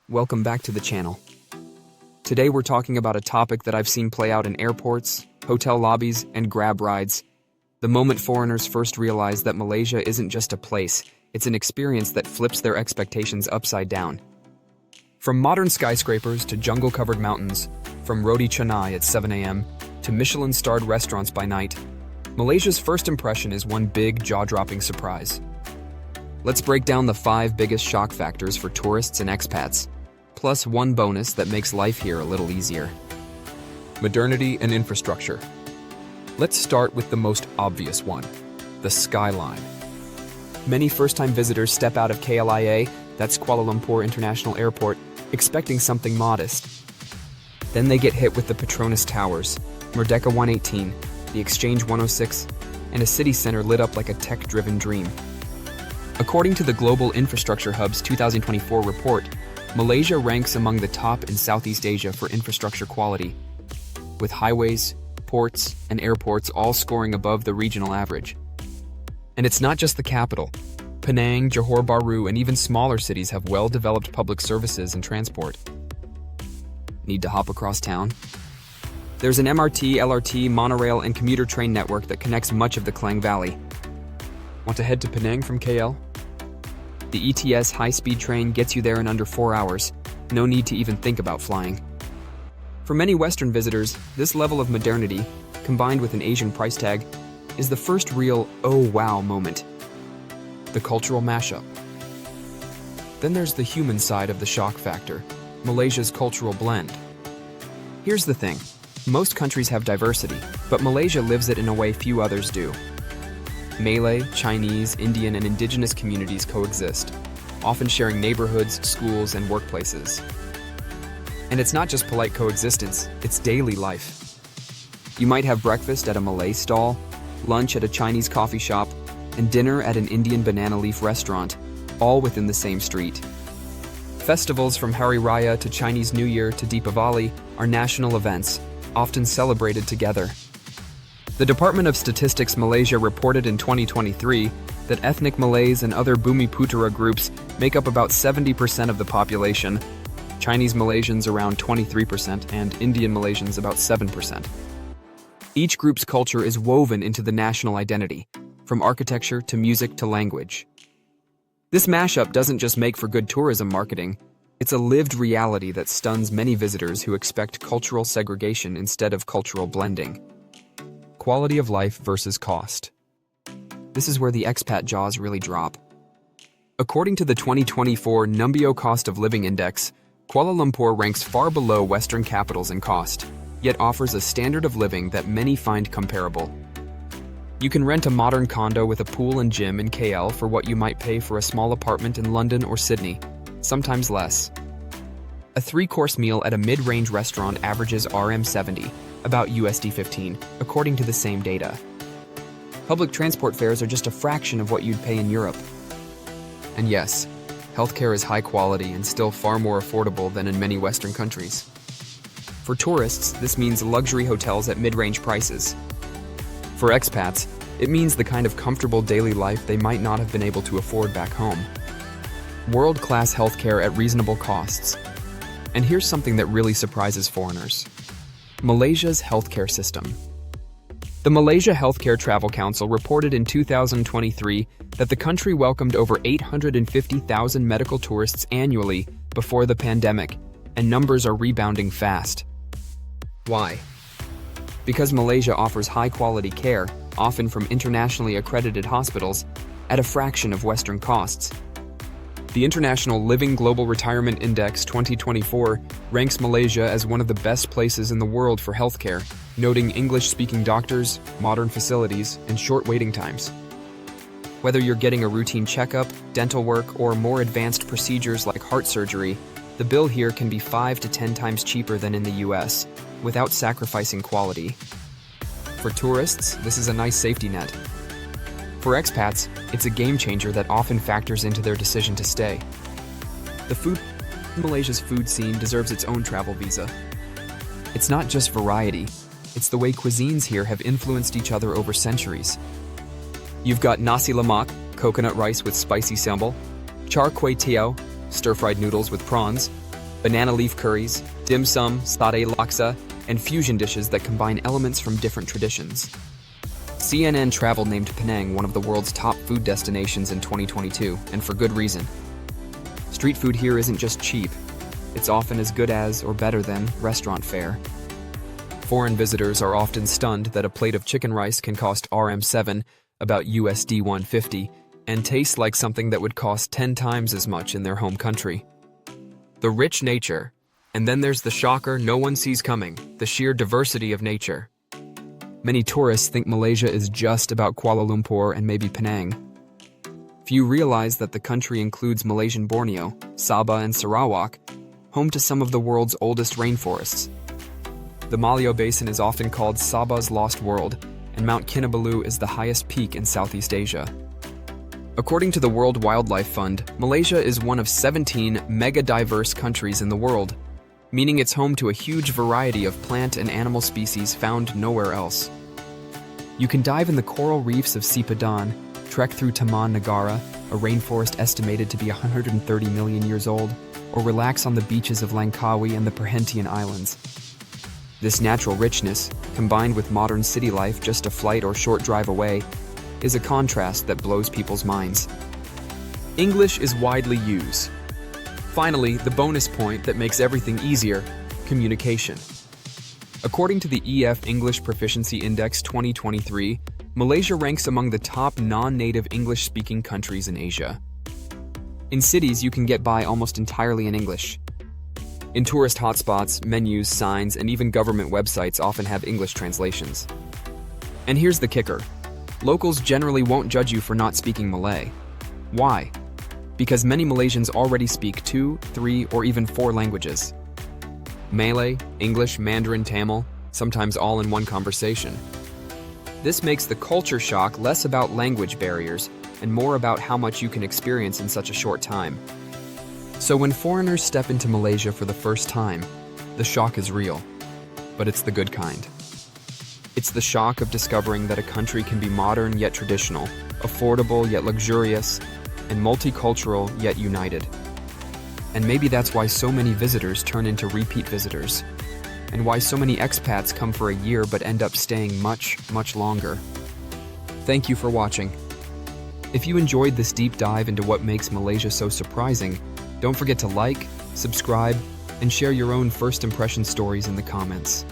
welcome back to the channel. Today we're talking about a topic that I've seen play out in airports, hotel lobbies, and grab rides. The moment foreigners first realize that Malaysia isn't just a place, it's an experience that flips their expectations upside down. From modern skyscrapers to jungle-covered mountains, from roti canai at 7 a.m. to Michelin-starred restaurants by night, Malaysia's first impression is one big, jaw-dropping surprise. Let's break down the 5 biggest shock factors for tourists and expats, plus one bonus that makes life here a little easier. Modernity and infrastructure. Let's start with the most obvious one, the skyline. Many first-time visitors step out of KLIA, that's Kuala Lumpur International Airport, expecting something modest. Then they get hit with the Petronas Towers, Merdeka 118, the Exchange 106, and a city center lit up like a tech-driven dream. According to the Global Infrastructure Hub's 2024 report, Malaysia ranks among the top in Southeast Asia for infrastructure quality, with highways, ports, and airports all scoring above the regional average. And it's not just the capital. Penang, Johor Bahru, and even smaller cities have well-developed public services and transport. Need to hop across town? There's an MRT, LRT, monorail, and commuter train network that connects much of the Klang Valley. Want to head to Penang from KL? The ETS high-speed train gets you there in under 4 hours. No need to even think about flying. For many Western visitors, this level of modernity, combined with an Asian price tag, is the first real "oh wow" moment. The cultural mashup. Then there's the human side of the shock factor, Malaysia's cultural blend. Here's the thing, most countries have diversity, but Malaysia lives it in a way few others do. Malay, Chinese, Indian, and indigenous communities coexist, often sharing neighborhoods, schools, and workplaces. And it's not just polite coexistence, it's daily life. You might have breakfast at a Malay stall, lunch at a Chinese coffee shop, and dinner at an Indian banana leaf restaurant, all within the same street. Festivals from Hari Raya to Chinese New Year to Deepavali are national events, often celebrated together. The Department of Statistics Malaysia reported in 2023 that ethnic Malays and other Bumiputera groups make up about 70% of the population, Chinese Malaysians around 23%, and Indian Malaysians about 7%. Each group's culture is woven into the national identity, from architecture to music to language. This mashup doesn't just make for good tourism marketing, it's a lived reality that stuns many visitors who expect cultural segregation instead of cultural blending. Quality of life versus cost. This is where the expat jaws really drop. According to the 2024 Numbeo Cost of Living Index, Kuala Lumpur ranks far below Western capitals in cost, yet offers a standard of living that many find comparable. You can rent a modern condo with a pool and gym in KL for what you might pay for a small apartment in London or Sydney, sometimes less. A 3-course meal at a mid-range restaurant averages RM70, about USD 15, according to the same data. Public transport fares are just a fraction of what you'd pay in Europe. And yes, healthcare is high quality and still far more affordable than in many Western countries. For tourists, this means luxury hotels at mid-range prices. For expats, it means the kind of comfortable daily life they might not have been able to afford back home. World-class healthcare at reasonable costs. And here's something that really surprises foreigners. Malaysia's healthcare system. The Malaysia Healthcare Travel Council reported in 2023 that the country welcomed over 850,000 medical tourists annually before the pandemic, and numbers are rebounding fast. Why? Because Malaysia offers high-quality care, often from internationally accredited hospitals, at a fraction of Western costs. The International Living Global Retirement Index 2024 ranks Malaysia as one of the best places in the world for healthcare, noting English-speaking doctors, modern facilities, and short waiting times. Whether you're getting a routine checkup, dental work, or more advanced procedures like heart surgery, the bill here can be 5 to 10 times cheaper than in the US, without sacrificing quality. For tourists, this is a nice safety net. For expats, it's a game changer that often factors into their decision to stay. Malaysia's food scene deserves its own travel visa. It's not just variety, it's the way cuisines here have influenced each other over centuries. You've got nasi lemak, coconut rice with spicy sambal, char kway teow, stir-fried noodles with prawns, banana leaf curries, dim sum, satay laksa, and fusion dishes that combine elements from different traditions. CNN Travel named Penang one of the world's top food destinations in 2022, and for good reason. Street food here isn't just cheap, it's often as good as or better than restaurant fare. Foreign visitors are often stunned that a plate of chicken rice can cost RM7, about USD 150, and taste like something that would cost 10 times as much in their home country. The rich nature, and then there's the shocker no one sees coming, the sheer diversity of nature. Many tourists think Malaysia is just about Kuala Lumpur and maybe Penang. Few realize that the country includes Malaysian Borneo, Sabah, and Sarawak, home to some of the world's oldest rainforests. The Malay Basin is often called Sabah's Lost World, and Mount Kinabalu is the highest peak in Southeast Asia. According to the World Wildlife Fund, Malaysia is one of 17 mega-diverse countries in the world, meaning it's home to a huge variety of plant and animal species found nowhere else. You can dive in the coral reefs of Sipadan, trek through Taman Negara, a rainforest estimated to be 130 million years old, or relax on the beaches of Langkawi and the Perhentian Islands. This natural richness, combined with modern city life just a flight or short drive away, is a contrast that blows people's minds. English is widely used. Finally, the bonus point that makes everything easier: communication. According to the EF English Proficiency Index 2023, Malaysia ranks among the top non-native English-speaking countries in Asia. In cities, you can get by almost entirely in English. In tourist hotspots, menus, signs, and even government websites often have English translations. And here's the kicker: locals generally won't judge you for not speaking Malay. Why? Because many Malaysians already speak 2, 3, or even 4 languages. Malay, English, Mandarin, Tamil, sometimes all in one conversation. This makes the culture shock less about language barriers and more about how much you can experience in such a short time. So when foreigners step into Malaysia for the first time, the shock is real, but it's the good kind. It's the shock of discovering that a country can be modern yet traditional, affordable yet luxurious, and multicultural yet united. And maybe that's why so many visitors turn into repeat visitors, and why so many expats come for a year but end up staying much, much longer. Thank you for watching. If you enjoyed this deep dive into what makes Malaysia so surprising, don't forget to like, subscribe, and share your own first impression stories in the comments.